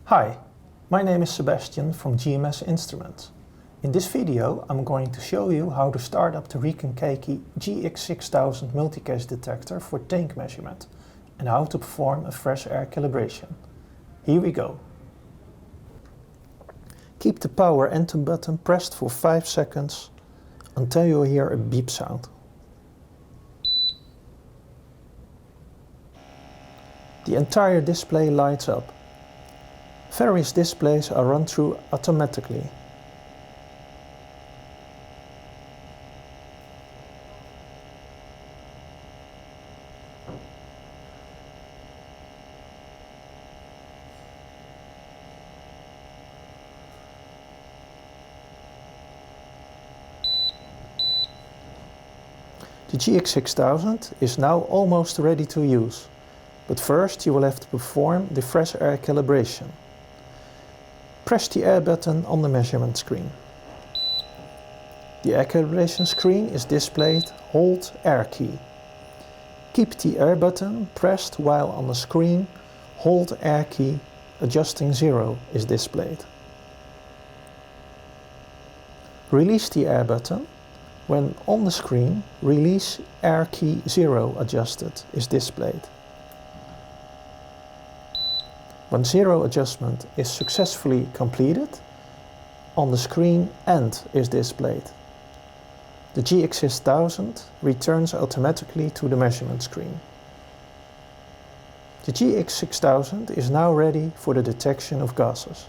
Hi, my name is Sebastian from GMS Instruments. In this video I'm going to show you how to start up the Riken Keiki GX-6000 multicase detector for tank measurement and how to perform a fresh air calibration. Here we go. Keep the power enter button pressed for 5 seconds until you hear a beep sound. The entire display lights up. Various displays are run through automatically. The GX-6000 is now almost ready to use, but first you will have to perform the fresh air calibration. Press the air button on the measurement screen. The air calibration screen is displayed Hold Air key. Keep the air button pressed while on the screen Hold Air key adjusting 0 is displayed. Release the air button. When on the screen, Release Air key 0 adjusted is displayed. When 0 adjustment is successfully completed, on the screen End is displayed. The GX-6000 returns automatically to the measurement screen. The GX-6000 is now ready for the detection of gases.